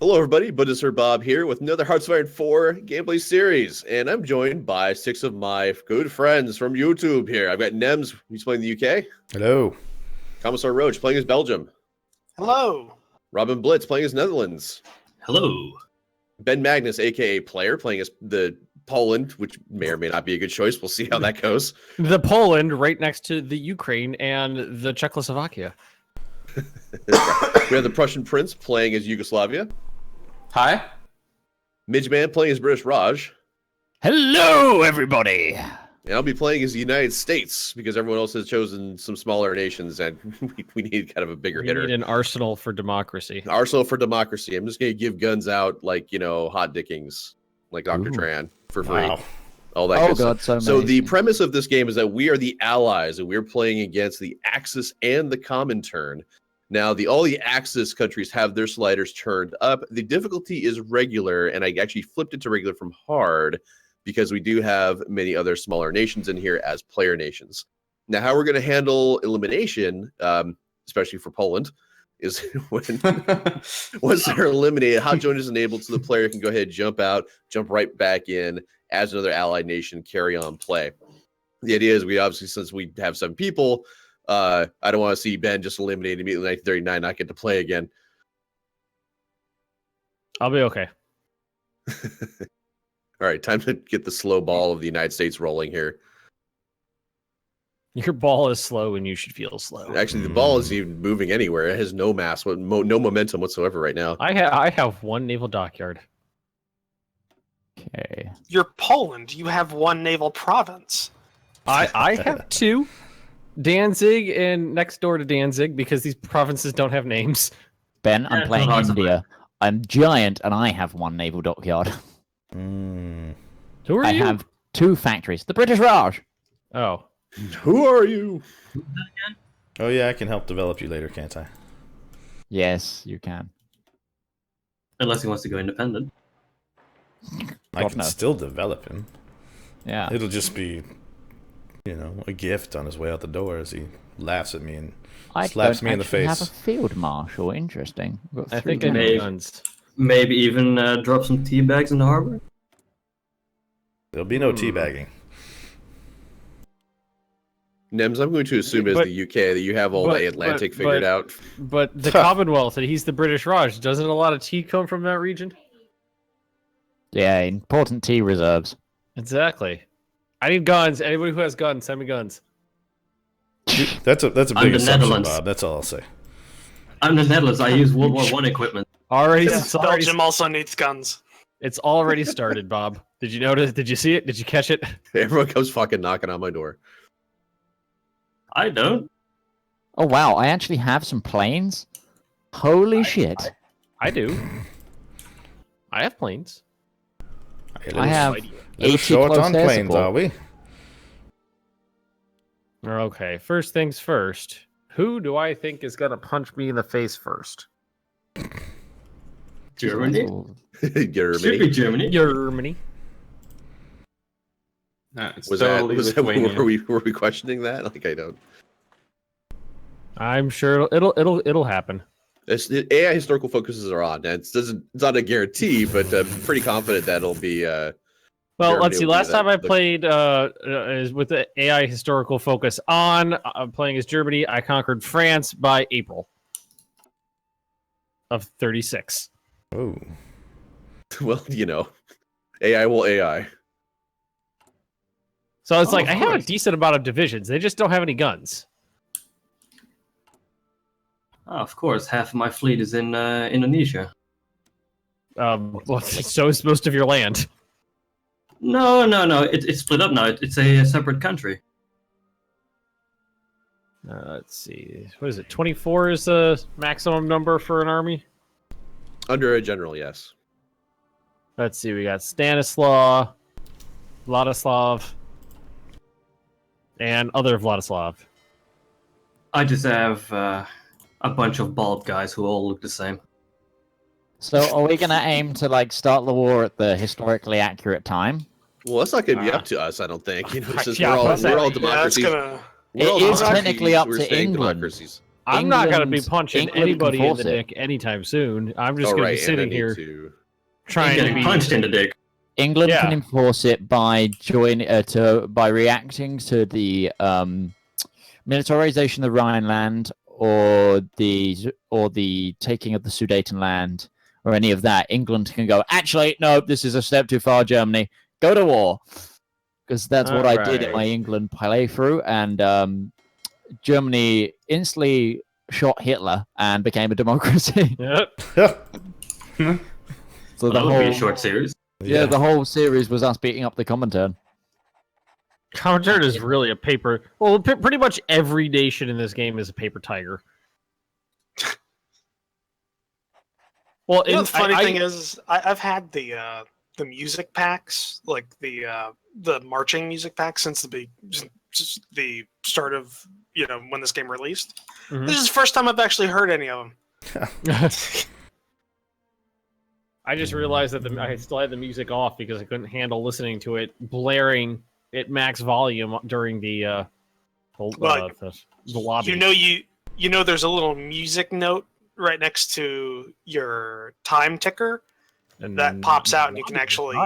Hello, everybody. Sir Bob here with another Hearts of Iron 4 gameplay series, and I'm joined by 6 of my good friends from YouTube here. I've got Nems, who's playing the UK. Hello. Commissar Roach playing as Belgium. Hello. Robin Blitz playing as Netherlands. Hello. Ben Magnus, aka Player, playing as the Poland, which may or may not be a good choice. We'll see how that goes. The Poland right next to the Ukraine and the Czechoslovakia. We have the Prussian Prince playing as Yugoslavia. Hi. Midgeman playing as British Raj. Hello, everybody. And I'll be playing as the United States because everyone else has chosen some smaller nations, and we need kind of a bigger hitter. We need an arsenal for democracy. Arsenal for democracy. I'm just going to give guns out like, hot dickings, like Dr. Tran, for free. Wow. All that good God, stuff. So the premise of this game is that we are the allies, and we're playing against the Axis and the Comintern. Now, all the Axis countries have their sliders turned up. The difficulty is regular, and I actually flipped it to regular from hard because we do have many other smaller nations in here as player nations. Now, how we're going to handle elimination, especially for Poland, is when once they're eliminated, hot join is enabled so the player can go ahead, jump out, jump right back in as another allied nation, carry on play. The idea is we obviously, since we have some people, I don't want to see Ben just eliminated immediately in 1939, not get to play again. I'll be okay. All right, time to get the slow ball of the United States rolling here. Your ball is slow and you should feel slow. Actually, the ball isn't even moving anywhere. It has no mass, no momentum whatsoever right now. I have one naval dockyard. Okay. You're Poland. You have one naval province. I have two. Danzig and next door to Danzig because these provinces don't have names. Ben, Yeah, I'm it's playing not hard to India. I'm giant and I have one naval dockyard. Mm. Who are I you? have two factories. The British Raj. Oh. Who are you? Oh yeah, I can help develop you later, can't I? Yes, you can. Unless he wants to go independent. I God, can no. still develop him. Yeah. It'll just be, a gift on his way out the door as he laughs at me and slaps me in the actually face. have a field marshal. Interesting. We've got I three think I guys. need Maybe. guns. Maybe even drop some tea bags in the harbor. There'll be no teabagging. Nems, I'm going to assume as But- the UK that you have all the Atlantic figured out. But the Commonwealth, and he's the British Raj. Doesn't a lot of tea come from that region? Yeah, important tea reserves. Exactly. I need guns. Anybody who has guns, send me guns. That's a I'm big the assumption, Netherlands. Bob. That's all I'll say. I'm the Netherlands. I use World War I equipment. Belgium also needs guns. It's already started, Bob. Did you notice? Did you see it? Did you catch it? Everyone comes fucking knocking on my door. I don't. Oh wow, I actually have some planes. Holy shit. I do. I have planes. Hey, I have little 80 short close on air planes, support. are we? Okay, first things first. Who do I think is gonna punch me in the face first? Germany? Should be Germany. Germany. Germany. No, it's Was totally that Lithuania. were we questioning that? Like, I don't. I'm sure it'll happen. The AI historical focuses are on. It's not a guarantee, but I'm pretty confident that'll be. Well, Germany let's see. will be Last time I the- played is with the AI historical focus on playing as Germany. I conquered France by April of 36. Oh. Well, AI will AI. So it's Oh, like of I have a course. decent amount of divisions. They just don't have any guns. Oh, of course, half of my fleet is in Indonesia. Well, so is most of your land. No. It's split up now. It's a separate country. Let's see. What is it? 24 is the maximum number for an army. Under a general, yes. Let's see. We got Stanislaw, Vladislav, and other Vladislav. I just have a bunch of bald guys who all look the same. So are we gonna aim to start the war at the historically accurate time? Well, that's not going to be up to us, I don't think. Since Yeah, we're all what's that? democracies. Yeah, that's gonna. We're all It is democracies, technically up we're to staying England. democracies. I'm not going to be England- punching England can anybody in force the it. dick anytime soon. I'm just All going to right, be and I sitting need here to. trying to Getting be punched in the dick. England Yeah. can enforce it by by reacting to the militarization of the Rhineland or the taking of the Sudetenland or any of that. England can go, actually, no, this is a step too far, Germany. Go to war. Because that's what I did in my Alright. England playthrough, and Germany instantly shot Hitler and became a democracy. Yep. So the That would be a whole short series. yeah, the whole series was us beating up the Comintern. Comintern is really a paper. Well, pretty much every nation in this game is a paper tiger. Well, You know, the funny thing is, I've had the music packs, like the marching music packs, since just the start of when this game released. Mhm. This is the first time I've actually heard any of them. I just realized that I still had the music off because I couldn't handle listening to it blaring at max volume during the lobby. You know, there's a little music note right next to your time ticker And that pops out, and you can actually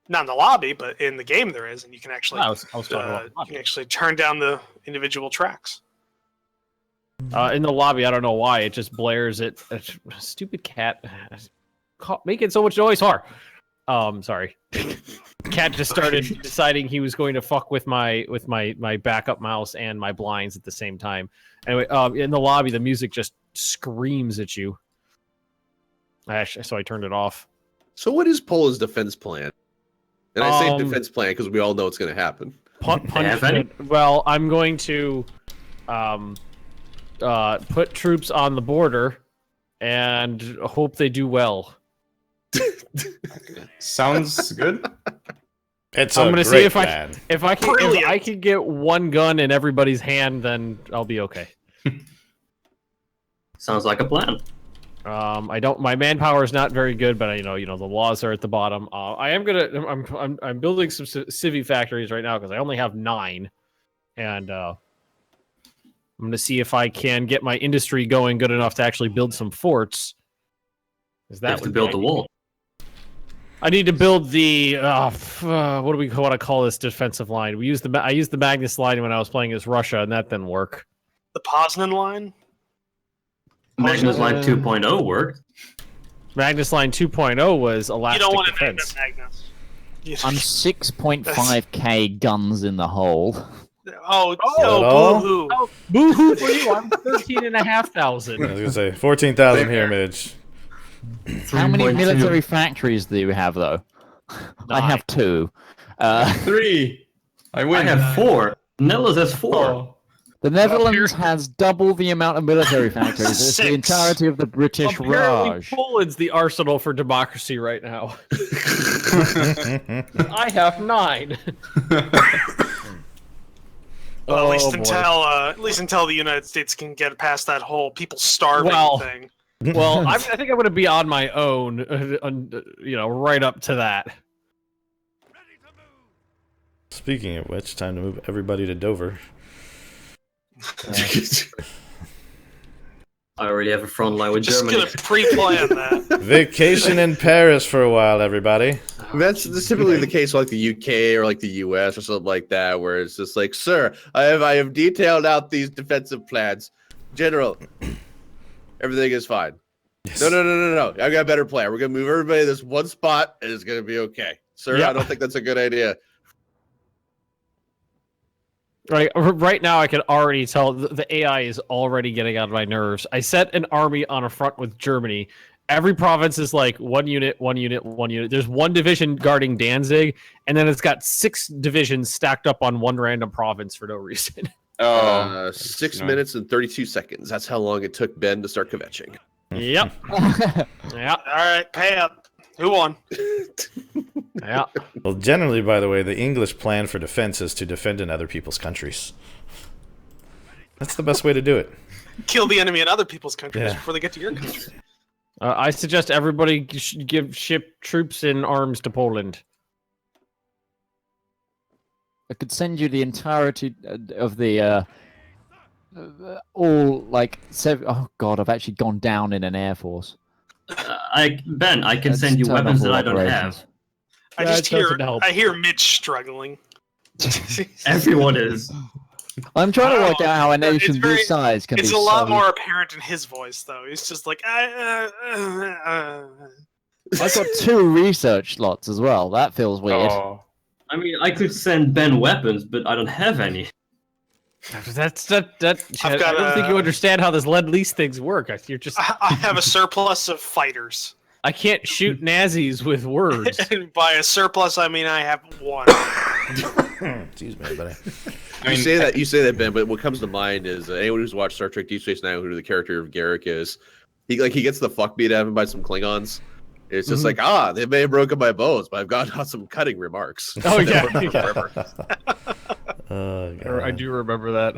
not in the lobby, but in the game there is, and you can actually I was talking about you lobby. can actually turn down the individual tracks. In the lobby, I don't know why it just blares it. Stupid cat making so much noise. Sorry. Cat just started deciding he was going to fuck with my backup mouse and my blinds at the same time. Anyway, in the lobby, the music just screams at you. So I turned it off. So what is Poland's defense plan? And I say Um, defense plan because we all know it's going to happen. have any? Well, I'm going to put troops on the border and hope they do well. Sounds good. It's I'm a gonna great see if plan. I can get one gun in everybody's hand, then I'll be okay. Sounds like a plan. My manpower is not very good, but the laws are at the bottom. I'm building some civvy factories right now because I only have 9, and I'm gonna see if I can get my industry going good enough to actually build some forts. Is You have that to build the wall. I need to build the what do we want to call this defensive line? I used the Magnus line when I was playing as Russia, and that didn't work. The Poznan line. Magnus Line 2.0 worked. Magnus line 2.0 was You elastic don't want to name defense. it Magnus. I'm 6.5k guns in the hole. Oh, all? boo-hoo. Oh, boo-hoo for you! I'm 13,500. I was gonna say 14,000 here, Midge. How many 3.2. military factories do you have, though? I have 2. 3. I win. I have 4. Netherlands has 4. Oh. The Netherlands has double the amount of military factories as the 6. entirety of the British Apparently, Raj. Poland's the arsenal for democracy right now. I have 9. Well, Oh, at least until the United States can get past that whole people starving Well, thing. Well, I think I'm going to be on my own, right up to that. Speaking of which, time to move everybody to Dover. I already have a front line with Just Germany. gonna pre-plan that. Vacation in Paris for a while, everybody. That's typically the case with like the UK or like the US or something like that, where it's just like, sir, I have detailed out these defensive plans. General, everything is fine. Yes. No. I've got a better plan. We're gonna move everybody to this one spot and it's gonna be okay. Sir, Yeah. I don't think that's a good idea. Right now, I can already tell the AI is already getting on my nerves. I set an army on a front with Germany. Every province is like 1 unit, 1 unit, 1 unit. There's 1 division guarding Danzig, and then it's got 6 divisions stacked up on 1 random province for no reason. 6 no. minutes and 32 seconds. That's how long it took Ben to start kvetching. Yep. Yeah. All right, pay up. Who won? Yeah. Well, generally, by the way, the English plan for defense is to defend in other people's countries. That's the best way to do it. Kill the enemy in other people's countries Yeah. before they get to your country. I suggest everybody should ship troops and arms to Poland. I could send you the entirety of the all like oh god, I've actually gone down in an air force. Ben, I can Let's send you turn weapons off that all I don't operations. have. I hear Mitch struggling. Everyone is. I'm trying to work out how a It's nation very- this size can It's be a lot so... more apparent in his voice, though. He's just like, I've got 2 research slots as well. That feels weird. Oh. I mean, I could send Ben weapons, but I don't have any. That's that. I've I got don't think a- you understand how this Lend-Lease things work. You're just. I have a surplus of fighters. I can't shoot Nazis with words. And by a surplus, I mean I have 1. Excuse me, buddy. You say that, Ben. But what comes to mind is anyone who's watched Star Trek: Deep Space Nine, who the character of Garrick is, he gets the fuck beat out of him by some Klingons. It's just like, they may have broken my bones, but I've got some cutting remarks. Oh, yeah. That work forever. I do remember that.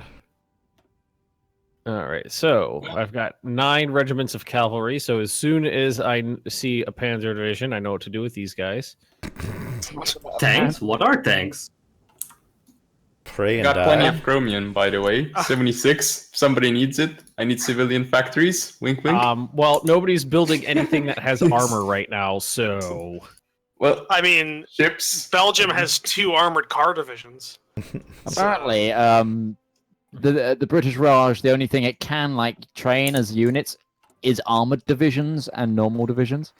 All right, so I've got 9 regiments of cavalry. So as soon as I see a panzer division, I know what to do with these guys. Tanks? What are tanks? Pray and Got plenty die. of chromium, by the way. 76. Somebody needs it. I need civilian factories. Wink, wink. Well, nobody's building anything that has armor right now, so Well, I mean, ships. Belgium has 2 armored car divisions. Apparently, the British Raj, the only thing it can like train as units is armored divisions and normal divisions.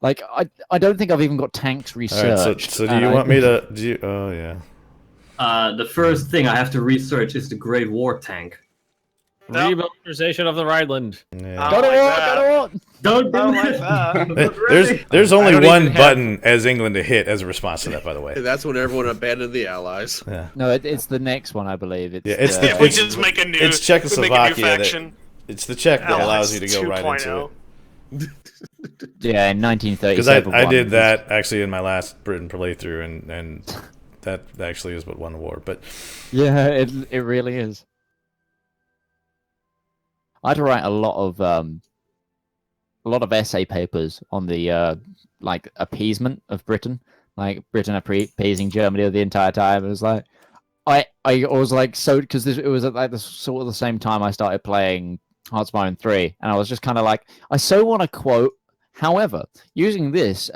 Like, I don't think I've even got tanks All researched. right, so do you want me to? Do you? Oh yeah. The first thing I have to research is the Great War tank. remilitarization of the Rhineland. Yeah. Go to like war! that. Go to war! Don't I do don't like that. There's only don't one even have- button as England to hit as a response to that, by the way. And that's when everyone abandoned the Allies. Yeah. No, it's the next one, I believe. It's Yeah, it's the- the- If we it's- just make a new, it's we make a Czechoslovakia new that- faction. It's the check that Allies allows you to go right 2.0. into it. Yeah, in Because 1937. I one. did that actually in my last Britain playthrough, and that actually is what won the war. But Yeah, it really is. I had to write a lot of essay papers on the like appeasement of Britain, like Britain appeasing Germany the entire time. It was like I was like so because it was at like the sort of the same time I started playing Hearthstone 3, and I was just kind of like I so want to quote. However, using this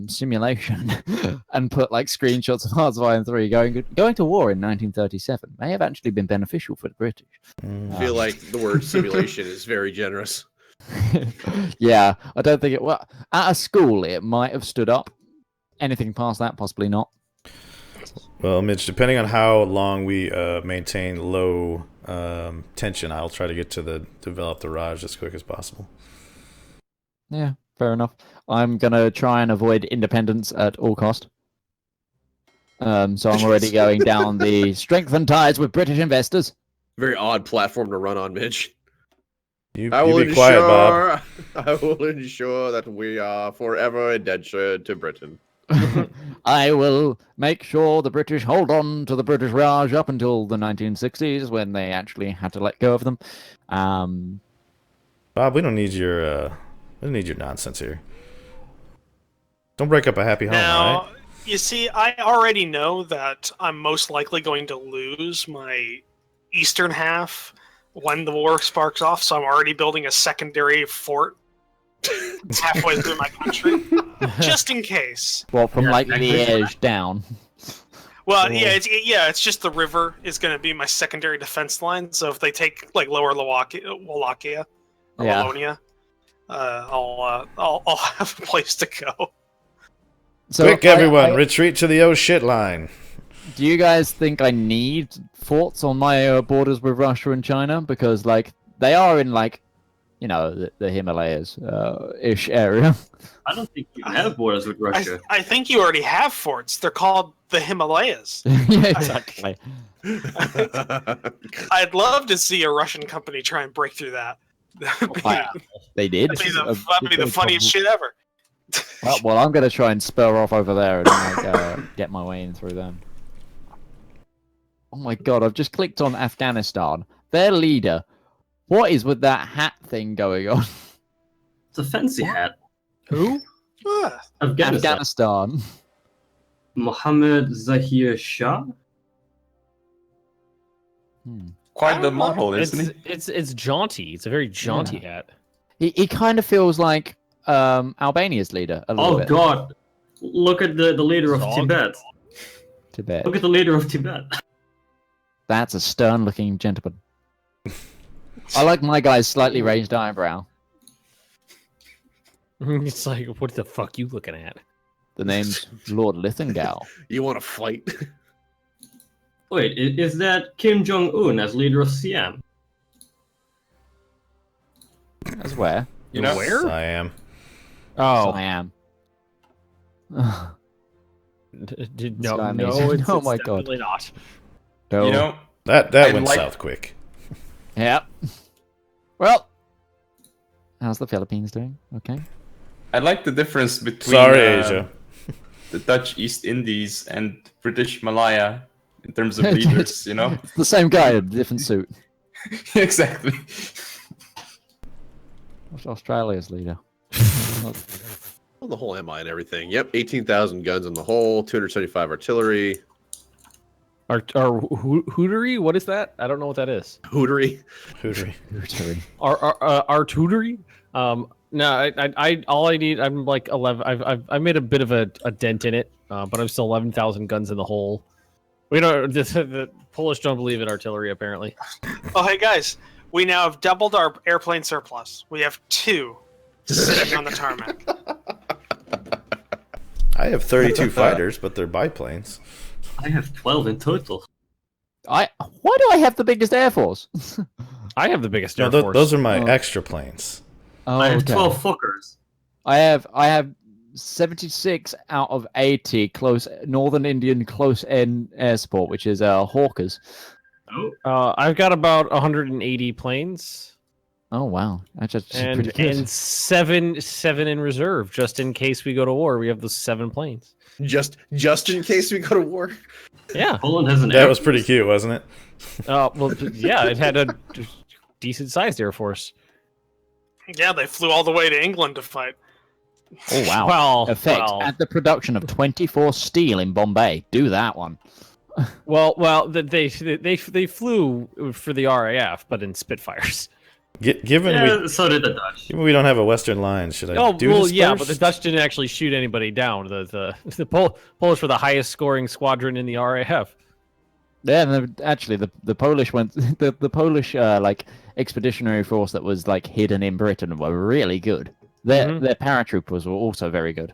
simulation and put like screenshots of Hearthstone 3 going to war in 1937 may have actually been beneficial for the British. I feel like the word simulation is very generous. Yeah, I don't think it. Well, at a school, it might have stood up. Anything past that, possibly not. well, Mitch, depending on how long we maintain low tension, I'll try to get to develop the Raj as quick as possible. Yeah, fair enough. I'm gonna try and avoid independence at all cost. So I'm already going down the strengthen ties with British investors. Very odd platform to run on, Mitch. You I will be quiet, Bob. I will ensure that we are forever indentured to Britain. I will make sure the British hold on to the British Raj up until the 1960s when they actually had to let go of them. Bob, we don't need your nonsense here. Don't break up a happy home, all Now, right? you see, I already know that I'm most likely going to lose my eastern half when the war sparks off, so I'm already building a secondary fort halfway through my country, just in case. Well, from Yeah, like exactly. Liège down. Well, it's just the river is going to be my secondary defense line. So if they take like Lower Wallachia, or Yeah. Wallonia, I'll have a place to go. So Quick, everyone, retreat to the oh shit line. do you guys think I need forts on my borders with Russia and China? Because like they are in like, you know, the Himalayas ish area. I don't think you have borders with Russia. I think you already have forts. They're called the Himalayas. Yeah, exactly. I'd love to see a Russian company try and break through that. They did. That'd be the funniest shit ever. Well, I'm gonna try and spur off over there and like, get my way in through them. Oh my god! I've just clicked on Afghanistan. Their leader. What is with that hat thing going on? It's a fancy hat. Who? Ah, Afghanistan. Afghanistan. Mohammed Zahir Shah. Quite the model, isn't It's jaunty. It's a very jaunty hat. He kind of feels like Albania's leader a little Oh bit. god. Look at the leader of Zog? Tibet. Tibet. Look at the leader of Tibet. That's a stern-looking gentleman. I like my guy's slightly raised eyebrow. It's like, what the fuck you looking at? The name's Lord Lithengau. You want to fight? Wait, is that Kim Jong-un as leader of Siam? That's where. You know, Where? I am. Oh, I am. no, guy no, amazing. it's, Oh it's my God. definitely not. No. You know, That I went like- south quick. Yep. Well, how's the Philippines doing? Okay. I like the difference between Sorry, Asia. the Dutch East Indies and British Malaya in terms of leaders. You know, It's the same guy in a different suit. exactly. What's Australia's leader? Well, the whole MI and everything. Yep, 18,000 guns in the whole, 275 artillery. Our hootery? What is that? I don't know what that is. Hootery. Hootery. Our tutory? No, I all I need. I'm like 11. I made a bit of a dent in it, but I'm still 11,000 guns in the hole. We don't. The Polish don't believe in artillery apparently. Oh, hey guys, we now have doubled our airplane surplus. We have 2 sitting on the tarmac. I have 32 fighters, but they're biplanes. I have 12 in total. Why do I have the biggest air force? I have the biggest No, air force. those are my Oh. extra planes. Oh, I have okay. 12 fuckers. I have 76 out of 80 close Northern Indian close end air support, which is Hawkers. Oh, I've got about 180 planes Oh wow, that's just pretty and good. seven in reserve just in case we go to war. We have those 7 planes. Just in case we go to war. Yeah. Poland has an That air was pretty cute, wasn't it? Well, yeah, it had a decent sized air force. Yeah, they flew all the way to England to fight. Oh wow. Well, Effect well, at the production of 24 steel in Bombay. Do that one. they flew for the RAF, but in Spitfires. Given so did the Dutch. we don't have a Western line, should I do well, this yeah, first? but the Dutch didn't actually shoot anybody down. The Polish were the highest scoring squadron in the RAF. Yeah, and actually, the Polish went the Polish like expeditionary force that was like hidden in Britain were really good. Their paratroopers were also very good.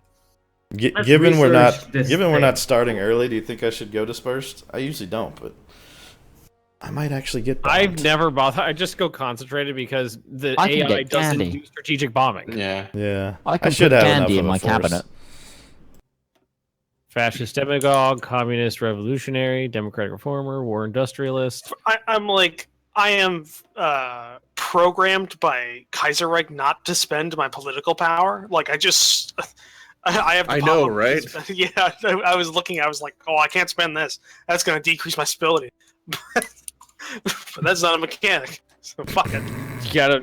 Let's Given we're research this we're thing. not starting early, do you think I should go dispersed? I usually don't, but I might actually get bombed. I've never bothered. I just go concentrated because the I can AI get doesn't Gandhi. do strategic bombing. Yeah. Yeah, I can should put have Gandhi in enough my of a force. cabinet. Fascist demagogue, communist revolutionary, democratic reformer, war industrialist. I am programmed by Kaiserreich not to spend my political power. Like I just, I have. To I pop know, up right? these- Yeah, I was looking. I was like, oh, I can't spend this. That's going to decrease my stability. But that's not a mechanic. So fuck it.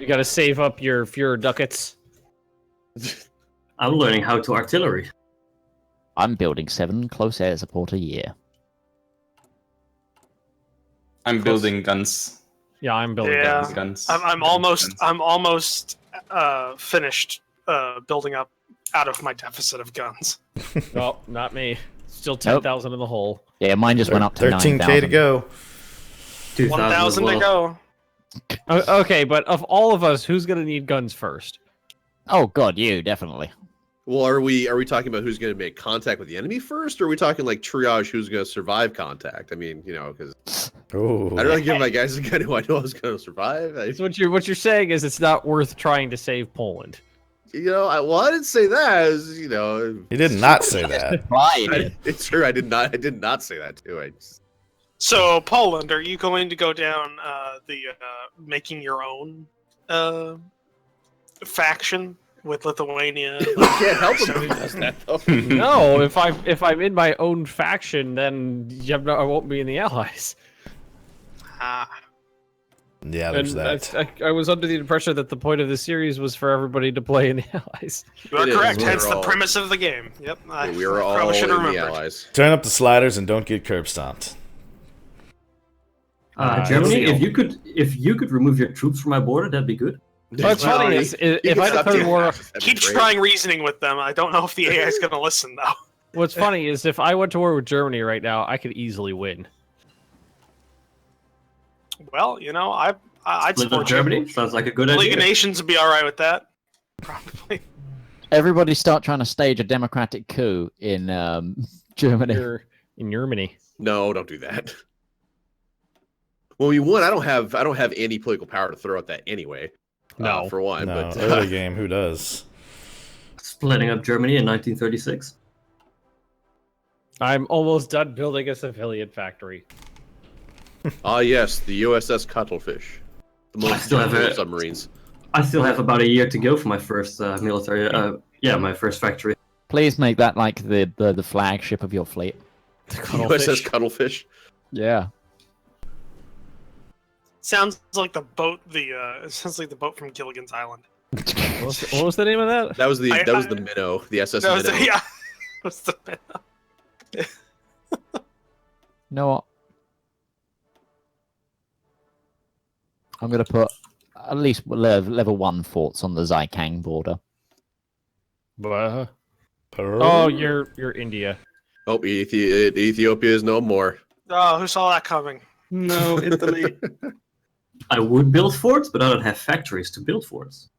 You gotta save up your Führer ducats. I'm learning how to artillery. I'm building 7 close air support a year. I'm building guns. Yeah, I'm building Yeah. guns. Guns. I'm almost finished building up out of my deficit of guns. Well, not me. Still 10,000 in the hole. Yeah, mine just went up to 13K 9,000. to go. 1,000 to go. Okay, but of all of us, who's gonna need guns first? Oh god, you definitely. Well, are we talking about who's going to make contact with the enemy first, or are we talking like triage who's going to survive contact? I mean, because Oh, I'd rather give my guys a gun who I know is going to survive. So what you're saying is it's not worth trying to save Poland. I didn't say that. he did not say that. Right. It's true. I did not say that too. So Poland, are you going to go down the making your own faction with Lithuania? I can't help him if he does that though. No, if I'm in my own faction, then I won't be in the Allies. Ah, Yeah, And there's that. I was under the impression that the point of the series was for everybody to play in the Allies. you are It is. correct. We're Hence the all- premise of the game. Yep. I We were all probably should in remember. the allies. Turn up the sliders and don't get curb stomped. Germany, deal. if you could remove your troops from my border, that'd be good. What's funny is if I declared war. Keep trying reasoning with them. I don't know if the AI is going to listen though. What's funny is if I went to war with Germany right now, I could easily win. Well, I'd Split support up Germany. Sounds like a good League idea. of Nations would be all right with that. Probably. Everybody start trying to stage a democratic coup in Germany. In Germany. No, don't do that. Well, I don't have any political power to throw at that anyway. No. For one. No, But early game, who does? Splitting up Germany in 1936. I'm almost done building a civilian factory. Yes, the USS Cuttlefish. The most still have powerful submarines. I still have about a year to go for my first military. My first factory. Please make that like the flagship of your fleet. USS Cuttlefish. Yeah. Sounds like the boat. It sounds like the boat from Gilligan's Island. What was the name of that? That was the Minnow, the SS That was Minnow. yeah. What's the You know what? I'm gonna put at least level 1 forts on the Zikang border. Oh, you're India. Oh, Ethiopia is no more. Oh, who saw that coming? No, Italy. I would build forts, but I don't have factories to build forts.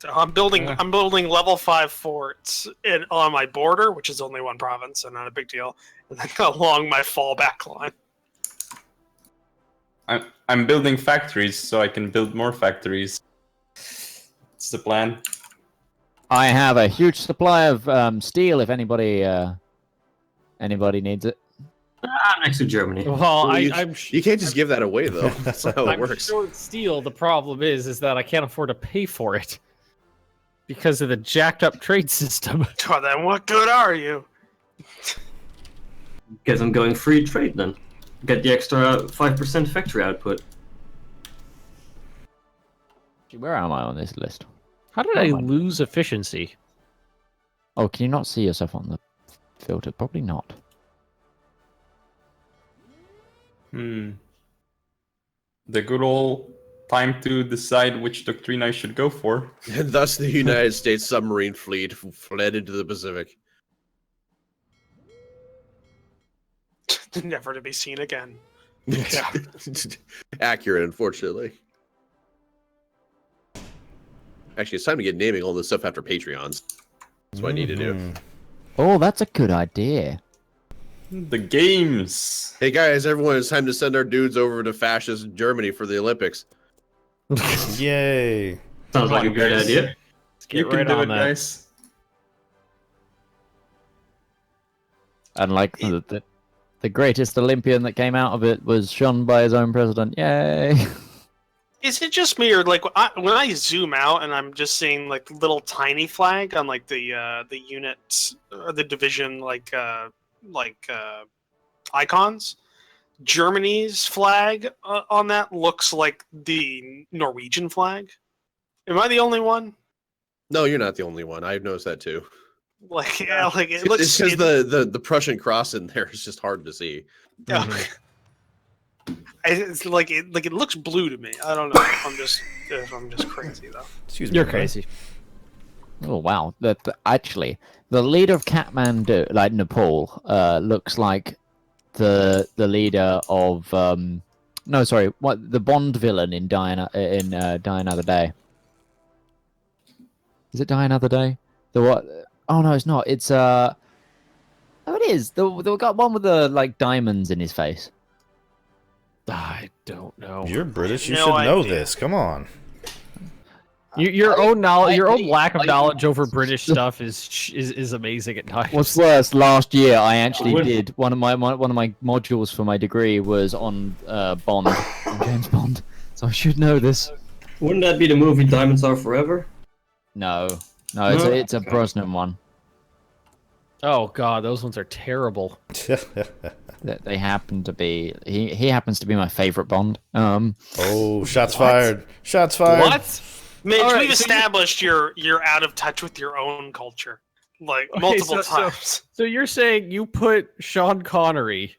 I'm building level 5 forts on my border, which is only one province, so not a big deal, and then along my fallback line. I'm building factories so I can build more factories. That's the plan. I have a huge supply of steel. If anybody needs it. I'm next to Germany. Well, You I'm can't just give that away though. That's not how it I'm works. short steel. The problem is that I can't afford to pay for it because of the jacked up trade system. Oh, then what good are you? Guess I'm going free trade then. Get the extra 5% factory output. Where am I on this list? How did I lose efficiency? Oh, can you not see yourself on the filter? Probably not. The good old time to decide which doctrine I should go for. And thus the United States submarine fleet fled into the Pacific. Never to be seen again. Yeah. Accurate, unfortunately. Actually, it's time to get naming all this stuff after Patreons. That's what I need to do. Oh, that's a good idea. The games. Hey guys, everyone, it's time to send our dudes over to fascist Germany for the Olympics. Yay. Sounds like a good guys. idea. You can do it, guys. And like the greatest Olympian that came out of it was shunned by his own president. Yay! Is it just me, or like when I zoom out and I'm just seeing like little tiny flag on like the unit or the division icons? Germany's flag on that looks like the Norwegian flag. Am I the only one? No, you're not the only one. I've noticed that too. Like, yeah, like it looks. It's because the Prussian cross in there is just hard to see. It's like it looks blue to me. I don't know if I'm just crazy though. Excuse me. You're crazy. Oh wow! Actually, the leader of Kathmandu, like Nepal, looks like the leader of no, sorry, what the Bond villain in Die Another Day. Is it Die Another Day? The what? Oh no, it's not. It's oh, it is. The got one with the like diamonds in his face. I don't know. You're British. You No should know idea. this. Come on. Your own knowledge, your own lack of knowledge over British stuff is amazing at times. What's worse? Last year, I actually did one of my modules for my degree was on Bond, on James Bond. So I should know this. Wouldn't that be the movie Diamonds Are Forever? No, No? it's a Okay. Brosnan one. Oh god, those ones are terrible. They happen to be. He happens to be my favorite Bond. Oh, shots fired. Shots fired. What? Mitch, All right, we've so established you're out of touch with your own culture, like Okay, multiple so- times. So you're saying you put Sean Connery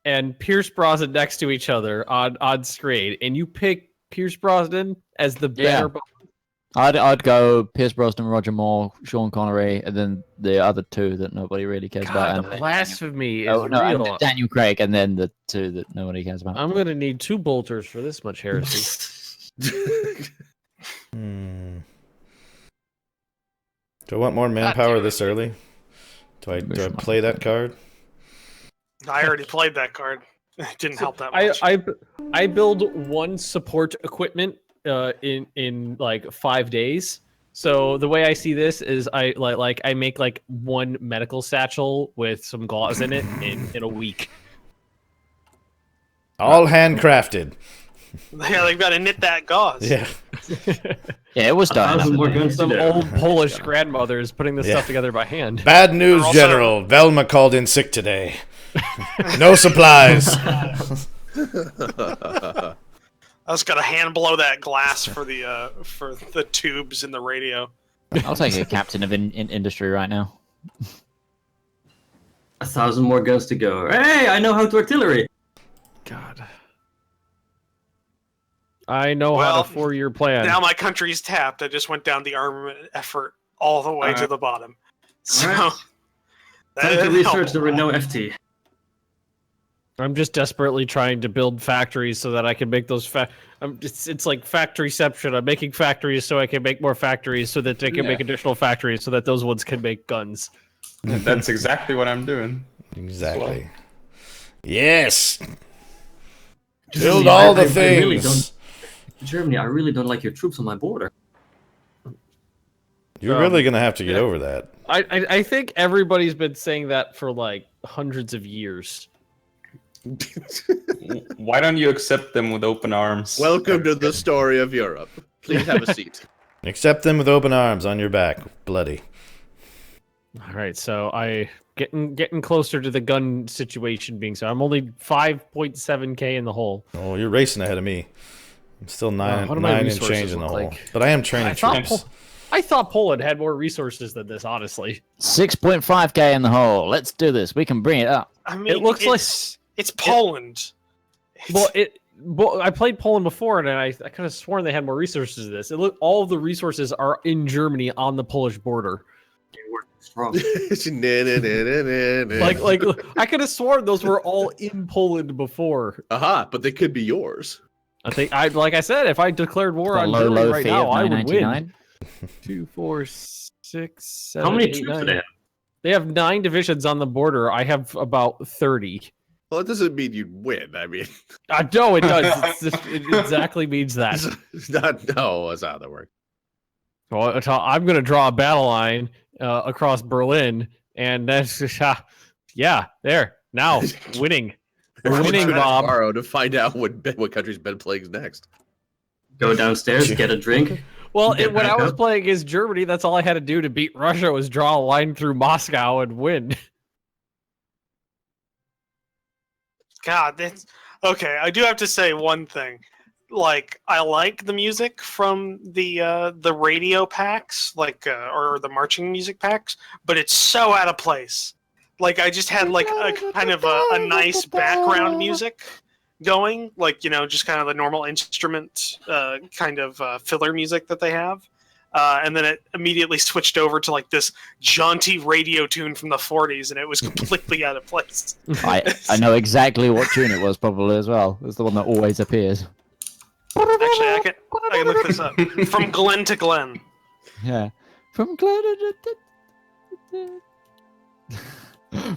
and Pierce Brosnan next to each other on screen, and you pick Pierce Brosnan as the better. I'd go Pierce Brosnan, Roger Moore, Sean Connery, and then the other two that nobody really cares about. God, the blasphemy is No, real. and Daniel Craig, and then the two that nobody cares about. I'm gonna need 2 bolters for this much heresy. Do I want more manpower this early? Do I play that card? I already played that card. It didn't help that much. I build 1 support equipment in like 5 days. So the way I see this is I make like 1 medical satchel with some gauze in it in a week. All handcrafted. Yeah, they've got to knit that gauze. Yeah. Yeah, it was done. Some old Polish grandmothers putting this stuff together by hand. Bad news, General. Velma called in sick today. No supplies. I was gonna hand blow that glass for the tubes in the radio. I'll take a captain of industry right now. 1,000 more guns to go. Hey, I know how to artillery. God. I know how to 4-year plan. Now my country's tapped. I just went down the armament effort all the way to the bottom. So Time to research the Renault FT. I'm just desperately trying to build factories so that I can make those it's like factoryception. I'm making factories so I can make more factories so that they can make additional factories so that those ones can make guns. That's exactly what I'm doing. Exactly. Yes. Build all the things. Germany, I really don't like your troops on my border. You're really gonna have to get over that. I think everybody's been saying that for like hundreds of years. Why don't you accept them with open arms? Welcome to the story of Europe. Please have a seat. Accept them with open arms on your back, bloody. All right, so I getting closer to the gun situation being so. I'm only 5.7k in the hole. Oh, you're racing ahead of me. I'm still nine and change in the hole. like? But I am training troops. I thought Poland had more resources than this, honestly. 6.5k in the hole. Let's do this. We can bring it up. I mean, It looks like it's Poland. Well, I played Poland before, and I could have sworn they had more resources than this. All of the resources are in Germany on the Polish border. Strong. Like I could have sworn those were all in Poland before. Aha, but they could be yours. I think like I said, if I declared war on low Germany right fee now, of I would win. 9.99. 2, 4, 6, 7. How many 8, troops 9. do they have? They have 9 divisions on the border. I have about 30. Well, it doesn't mean you'd win. I mean, No, it does. It exactly means that. it's not. No, that's not how that works. Well, I'm going to draw a battle line across Berlin, and that's yeah, there now winning. We're winning, Bob. Tomorrow to find out what country's been playing next. Go downstairs, get a drink. Well, Get when back I was up. playing against Germany, that's all I had to do to beat Russia was draw a line through Moscow and win. God, that's okay. I do have to say one thing. Like, I like the music from the radio packs, like or the marching music packs, but it's so out of place. Like, I just had like a kind of a nice background music going, like, just kind of the normal instrument kind of filler music that they have. And then it immediately switched over to like this jaunty radio tune from the 40s, and it was completely out of place. I know exactly what tune it was, probably as well. It's the one that always appears. Actually, I can look this up. From Glen to Glen. Yeah. From Glen.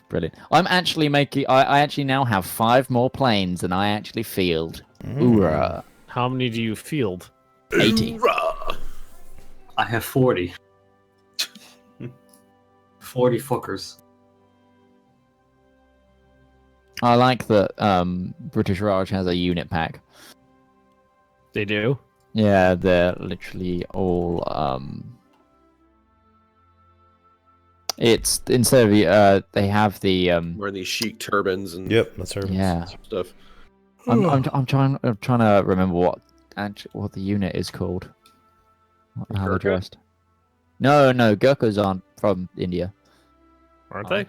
Brilliant. I'm actually making. I actually now have 5 more planes than I actually field. Hoorah. How many do you field? 80. I have 40. 40 fuckers. I like that British Raj has a unit pack. They do. Yeah, they're literally all. It's instead of they have the Wearing these chic turbans and Yep, that's her. yeah. stuff. I'm trying to remember what the unit is called. How they're Gurkha? dressed. No, Gurkhas aren't from India. Aren't they?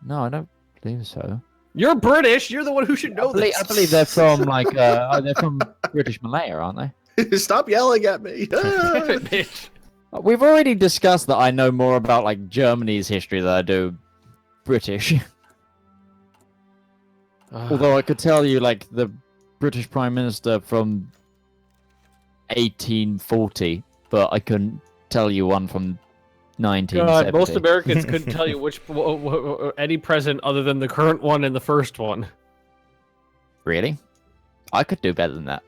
No, I don't believe so. You're British. You're the one who should know this. I believe they're from they're from British Malaya, aren't they? Stop yelling at me. Damn it, bitch. We've already discussed that I know more about like Germany's history than I do British. Although I could tell you like the British Prime Minister from 1840, but I couldn't tell you one from 1970. God, most Americans couldn't tell you which any president other than the current one and the first one. Really? I could do better than that.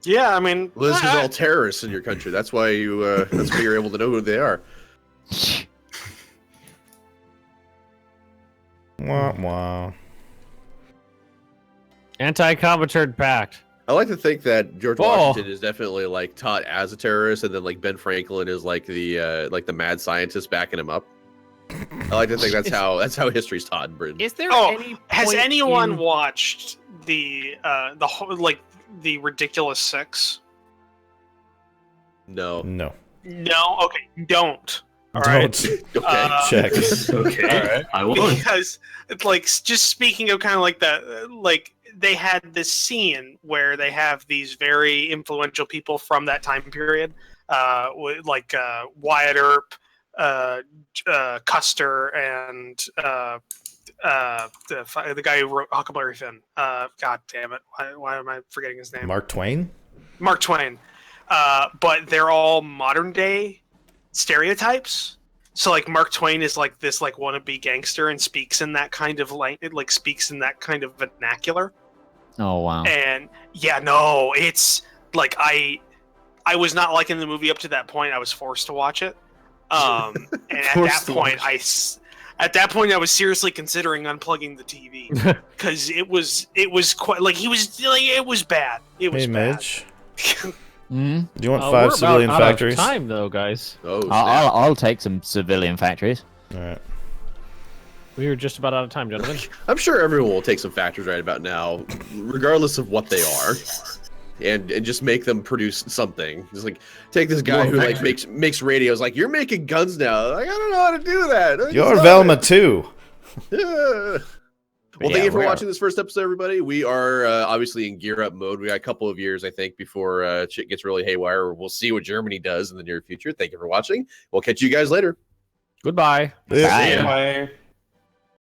Yeah, I mean, Well, this is all terrorists in your country. That's why you. That's why you're able to know who they are. Wah, wah. Anti-Comintern Pact. I like to think that George Oh. Washington is definitely like taught as a terrorist, and then like Ben Franklin is like the mad scientist backing him up. I like to think that's how history's taught in Britain. Is there Oh, any has point anyone in- watched the whole, like the Ridiculous Six? No. No. No, okay, don't. All right. Don't. Okay. Check. Okay, Alright. I won't. Because it's like just speaking of kind of like that, like they had this scene where they have these very influential people from that time period, like Wyatt Earp, Custer, and the guy who wrote Huckleberry Finn. God damn it! Why am I forgetting his name? Mark Twain? Mark Twain. But they're all modern day stereotypes. So like Mark Twain is like this like wannabe gangster and speaks in that kind of like speaks in that kind of vernacular. Oh wow. And yeah, no, it's like I was not liking the movie up to that point. I was forced to watch it. And at that point I was seriously considering unplugging the TV because it was quite like it was bad. It was Hey, bad. Midge. Mm-hmm. Do you want we're 5 about civilian out of factories? time though, guys. Oh, snap. I'll take some civilian factories. Alright. We are just about out of time, gentlemen. I'm sure everyone will take some factors right about now, regardless of what they are, and just make them produce something. Just like take this guy More who like factories. makes radios. Like, you're making guns now. Like, I don't know how to do that. You're Stop Velma it. too. Yeah. Well, Yeah, thank you for we are. watching this first episode, everybody. We are obviously in gear up mode. We got a couple of years, I think, before shit gets really haywire. We'll see what Germany does in the near future. Thank you for watching. We'll catch you guys later. Goodbye. Bye. Bye.